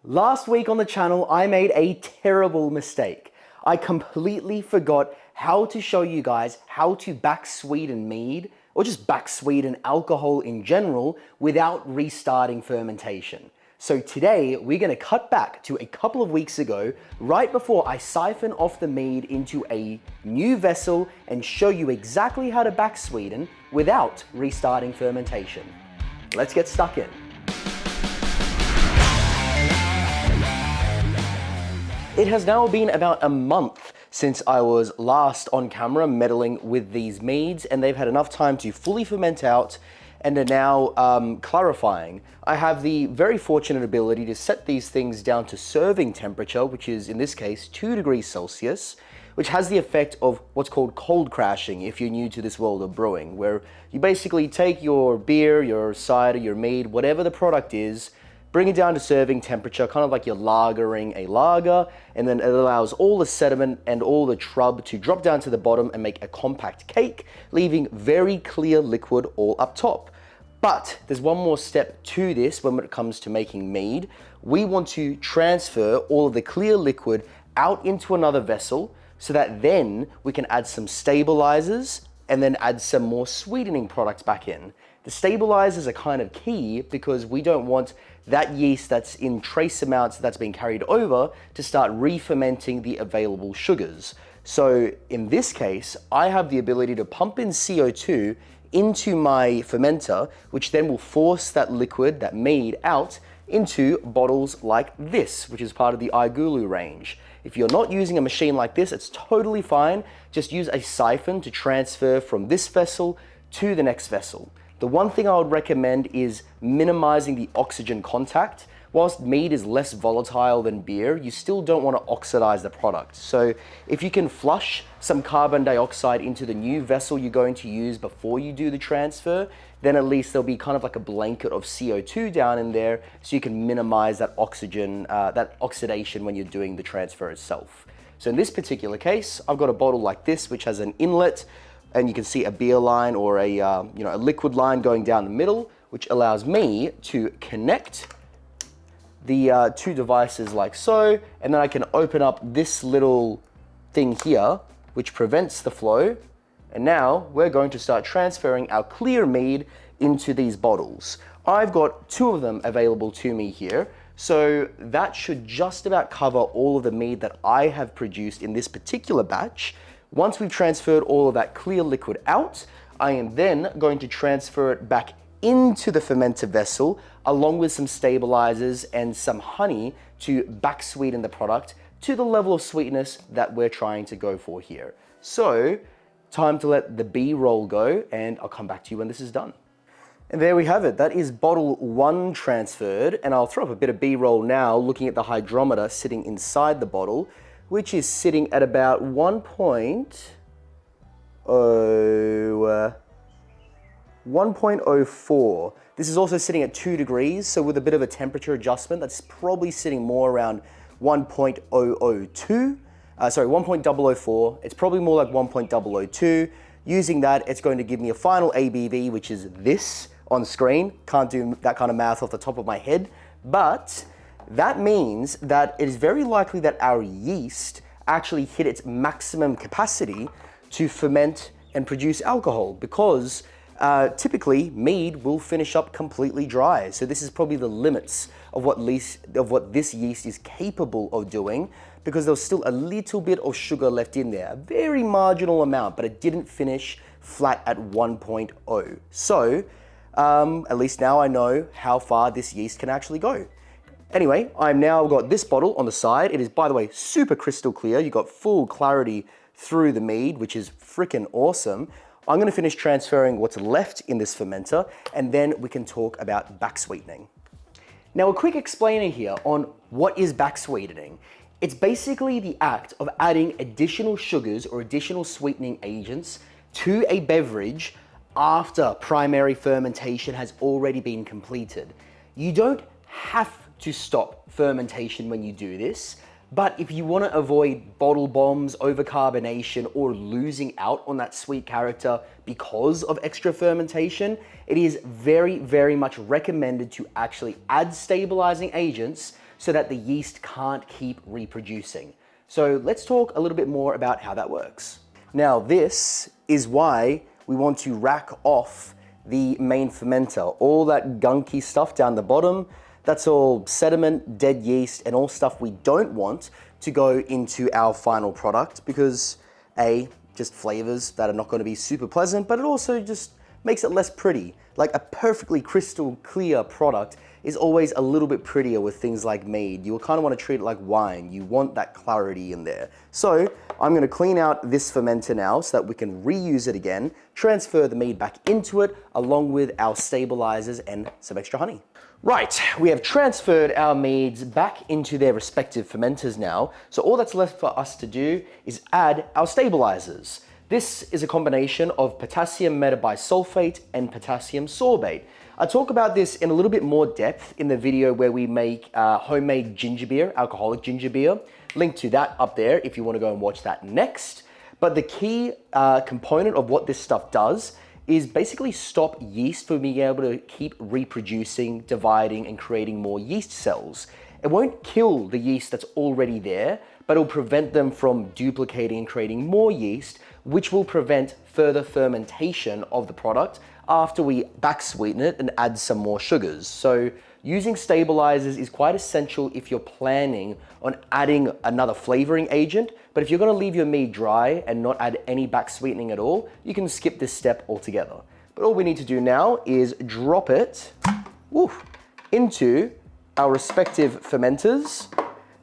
Last week on the channel, I made a terrible mistake. I completely forgot how to show you guys how to back sweeten mead, or just back sweeten alcohol in general, without restarting fermentation. So today, we're gonna cut back to a couple of weeks ago, right before I siphon off the mead into a new vessel and show you exactly how to back sweeten without restarting fermentation. Let's get stuck in. It has now been about a month since I was last on camera meddling with these meads, and they've had enough time to fully ferment out and are now clarifying. I have the very fortunate ability to set these things down to serving temperature, which is in this case 2 degrees Celsius, which has the effect of what's called cold crashing if you're new to this world of brewing, where you basically take your beer, your cider, your mead, whatever the product is, bring it down to serving temperature, kind of like you're lagering a lager, and then it allows all the sediment and all the trub to drop down to the bottom and make a compact cake, leaving very clear liquid all up top. But there's one more step to this when it comes to making mead. We want to transfer all of the clear liquid out into another vessel so that then we can add some stabilizers and then add some more sweetening products back in. The stabilizers are kind of key because we don't want that yeast that's in trace amounts that's being carried over to start re-fermenting the available sugars. So in this case, I have the ability to pump in CO2 into my fermenter, which then will force that liquid, that mead, out into bottles like this, which is part of the Igulu range. If you're not using a machine like this, it's totally fine. Just use a siphon to transfer from this vessel to the next vessel. The one thing I would recommend is minimizing the oxygen contact. Whilst mead is less volatile than beer, you still don't want to oxidize the product. So if you can flush some carbon dioxide into the new vessel you're going to use before you do the transfer, then at least there'll be kind of like a blanket of CO2 down in there so you can minimize that oxygen, that oxidation when you're doing the transfer itself. So in this particular case, I've got a bottle like this, which has an inlet, and you can see a beer line or a liquid line going down the middle, which allows me to connect the two devices like so, and then I can open up this little thing here, which prevents the flow. And now we're going to start transferring our clear mead into these bottles. I've got 2 of them available to me here, so that should just about cover all of the mead that I have produced in this particular batch. Once we've transferred all of that clear liquid out, I am then going to transfer it back into the fermenter vessel along with some stabilizers and some honey to back sweeten the product to the level of sweetness that we're trying to go for here. So, time to let the B-roll go, and I'll come back to you when this is done. And there we have it. That is bottle 1 transferred, and I'll throw up a bit of B-roll now looking at the hydrometer sitting inside the bottle, which is sitting at about 1.04. This is also sitting at 2 degrees, so with a bit of a temperature adjustment, that's probably sitting more around 1.002. 1.004. It's probably more like 1.002. Using that, it's going to give me a final ABV, which is this on screen. Can't do that kind of math off the top of my head, but that means that it is very likely that our yeast actually hit its maximum capacity to ferment and produce alcohol, because typically mead will finish up completely dry. So this is probably the limits of what this yeast is capable of doing, because there was still a little bit of sugar left in there, a very marginal amount, but it didn't finish flat at 1.0. So at least now I know how far this yeast can actually go. Anyway, I've now got this bottle on the side. It is, by the way, super crystal clear. You've got full clarity through the mead, which is freaking awesome. I'm gonna finish transferring what's left in this fermenter, and then we can talk about back sweetening. Now, a quick explainer here on what is back sweetening. It's basically the act of adding additional sugars or additional sweetening agents to a beverage after primary fermentation has already been completed. You don't have to stop fermentation when you do this, but if you want to avoid bottle bombs, overcarbonation, or losing out on that sweet character because of extra fermentation, it is very, very much recommended to actually add stabilizing agents so that the yeast can't keep reproducing. So let's talk a little bit more about how that works. Now, this is why we want to rack off the main fermenter. All that gunky stuff down the bottom, that's all sediment, dead yeast, and all stuff we don't want to go into our final product because A, just flavors that are not going to be super pleasant, but it also just makes it less pretty. Like a perfectly crystal clear product is always a little bit prettier with things like mead. You kind of want to treat it like wine. You want that clarity in there. So I'm going to clean out this fermenter now so that we can reuse it again, transfer the mead back into it along with our stabilizers and some extra honey. Right, we have transferred our meads back into their respective fermenters now. So all that's left for us to do is add our stabilizers. This is a combination of potassium metabisulfate and potassium sorbate. I talk about this in a little bit more depth in the video where we make homemade ginger beer, alcoholic ginger beer. Link to that up there if you want to go and watch that next. But the key component of what this stuff does is basically stop yeast from being able to keep reproducing, dividing, and creating more yeast cells. It won't kill the yeast that's already there, but it'll prevent them from duplicating and creating more yeast, which will prevent further fermentation of the product after we back sweeten it and add some more sugars. So using stabilizers is quite essential if you're planning on adding another flavoring agent, but if you're gonna leave your mead dry and not add any back sweetening at all, you can skip this step altogether. But all we need to do now is drop it into our respective fermenters,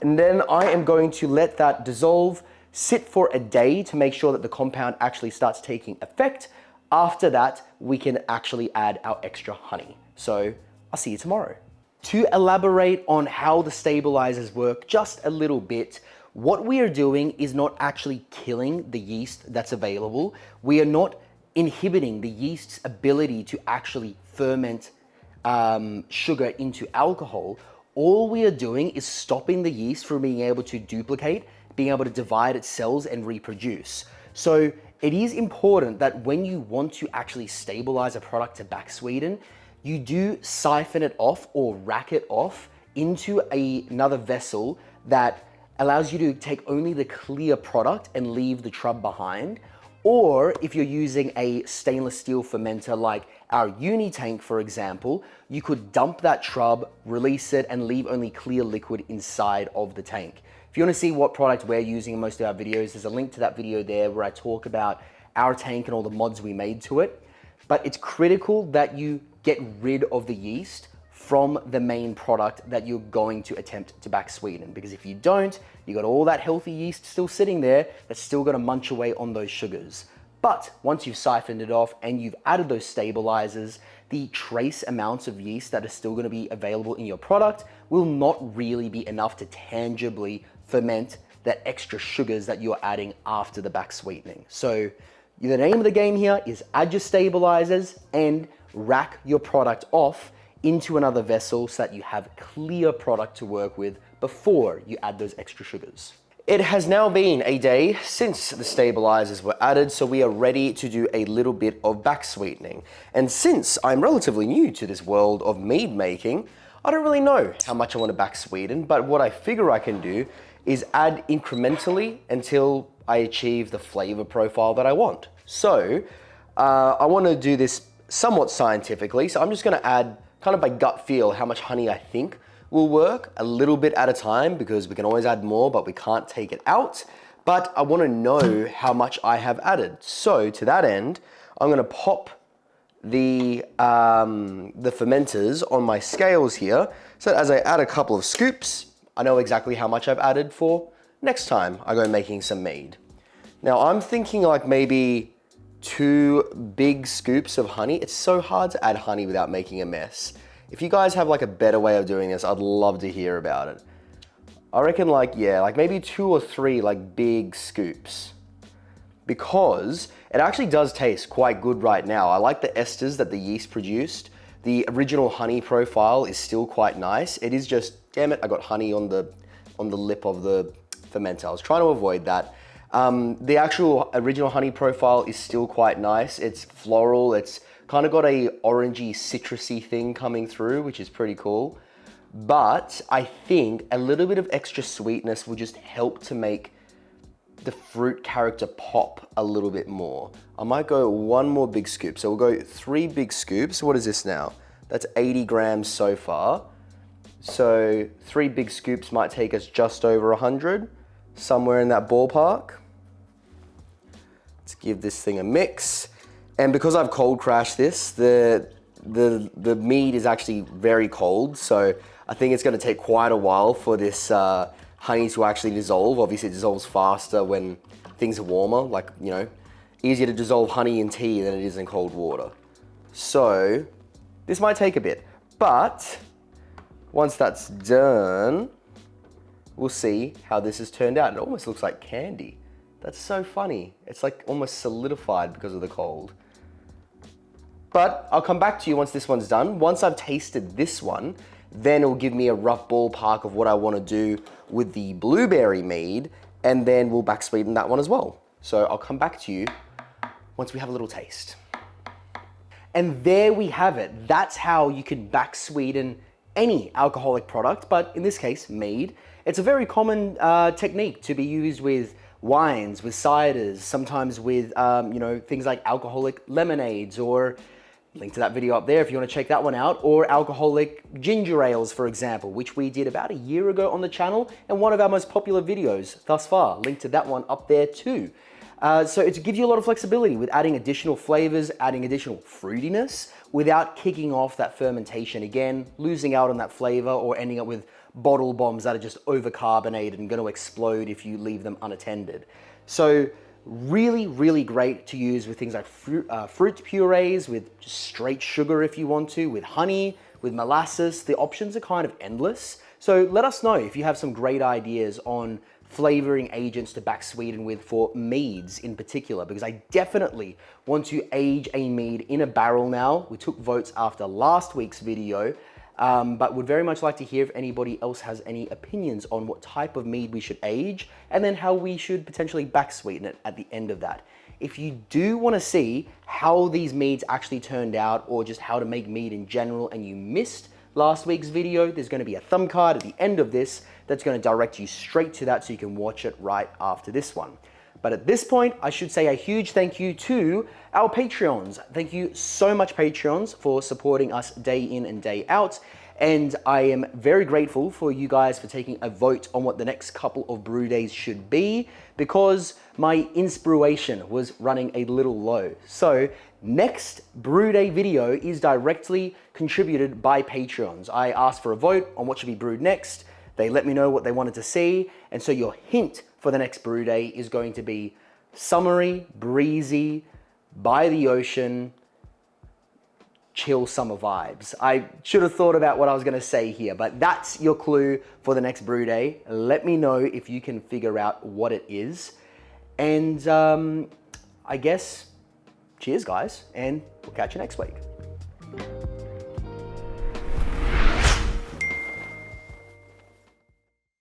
and then I am going to let that dissolve, sit for a day to make sure that the compound actually starts taking effect. After that, we can actually add our extra honey. So I'll see you tomorrow. To elaborate on how the stabilizers work just a little bit, what we are doing is not actually killing the yeast that's available. We are not inhibiting the yeast's ability to actually ferment sugar into alcohol. All we are doing is stopping the yeast from being able to duplicate, being able to divide its cells and reproduce. So it is important that when you want to actually stabilize a product to back sweeten, you do siphon it off or rack it off into another vessel that allows you to take only the clear product and leave the trub behind. Or if you're using a stainless steel fermenter like our uni tank, for example, you could dump that trub, release it, and leave only clear liquid inside of the tank. If you want to see what product we're using in most of our videos, there's a link to that video there where I talk about our tank and all the mods we made to it. But it's critical that you get rid of the yeast from the main product that you're going to attempt to back sweeten. Because if you don't, you got all that healthy yeast still sitting there that's still gonna munch away on those sugars. But once you've siphoned it off and you've added those stabilizers, the trace amounts of yeast that are still gonna be available in your product will not really be enough to tangibly ferment that extra sugars that you're adding after the back sweetening. So the name of the game here is add your stabilizers and rack your product off into another vessel so that you have clear product to work with before you add those extra sugars. It has now been a day since the stabilizers were added, so we are ready to do a little bit of back sweetening. And since I'm relatively new to this world of mead making, I don't really know how much I want to back sweeten, but what I figure I can do is add incrementally until I achieve the flavor profile that I want. So I want to do this somewhat scientifically, so I'm just going to add kind of by gut feel how much honey I think will work, a little bit at a time, because we can always add more, but we can't take it out. But I want to know how much I have added. So to that end, I'm going to pop the fermenters on my scales here, so that as I add a couple of scoops, I know exactly how much I've added for next time I go making some mead. Now I'm thinking like maybe 2 big scoops of honey. It's so hard to add honey without making a mess. If you guys have like a better way of doing this, I'd love to hear about it. I reckon like maybe 2 or 3 like big scoops, because it actually does taste quite good right now. I like the esters that the yeast produced. The original honey profile is still quite nice. It is just, damn it, I got honey on the lip of the fermenter. I was trying to avoid that. The actual original honey profile is still quite nice. It's floral. It's kind of got a orangey, citrusy thing coming through, which is pretty cool. but I think a little bit of extra sweetness will just help to make the fruit character pop a little bit more. I might go one more big scoop. So we'll go 3 big scoops. What is this now? That's 80 grams so far. So 3 big scoops might take us just over 100, somewhere in that ballpark. Let's give this thing a mix. And because I've cold crashed this, the mead is actually very cold. So I think it's gonna take quite a while for this honey to actually dissolve. Obviously it dissolves faster when things are warmer, like, you know, easier to dissolve honey in tea than it is in cold water. So this might take a bit, but once that's done, we'll see how this has turned out. It almost looks like candy. That's so funny. It's like almost solidified because of the cold. But I'll come back to you once this one's done. Once I've tasted this one, then it'll give me a rough ballpark of what I want to do with the blueberry mead, and then we'll back sweeten that one as well. So I'll come back to you once we have a little taste. And there we have it. That's how you can back sweeten any alcoholic product, but in this case, mead. It's a very common technique to be used with wines, with ciders, sometimes with you know, things like alcoholic lemonades, or link to that video up there if you want to check that one out, or alcoholic ginger ales, for example, which we did about a year ago on the channel, and one of our most popular videos thus far. Link to that one up there too. So it gives you a lot of flexibility with adding additional flavors, adding additional fruitiness without kicking off that fermentation again, losing out on that flavor, or ending up with bottle bombs that are just overcarbonated and going to explode if you leave them unattended. So really, really great to use with things like fruit purees, with just straight sugar if you want to, with honey, with molasses. The options are kind of endless. So let us know if you have some great ideas on flavoring agents to back sweeten with for meads in particular, because I definitely want to age a mead in a barrel now. We took votes after last week's video, but would very much like to hear if anybody else has any opinions on what type of mead we should age, and then how we should potentially back sweeten it at the end of that. If you do want to see how these meads actually turned out, or just how to make mead in general, and you missed last week's video, there's going to be a thumb card at the end of this that's going to direct you straight to that so you can watch it right after this one. But at this point, I should say a huge thank you to our Patreons. Thank you so much, Patreons, for supporting us day in and day out. And I am very grateful for you guys for taking a vote on what the next couple of brew days should be, because my inspiration was running a little low. So next brew day video is directly contributed by Patreons. I asked for a vote on what should be brewed next. They let me know what they wanted to see. And so your hint for the next brew day is going to be summery, breezy, by the ocean, chill summer vibes. I should have thought about what I was going to say here, but that's your clue for the next brew day. Let me know if you can figure out what it is. And I guess, cheers guys, and we'll catch you next week.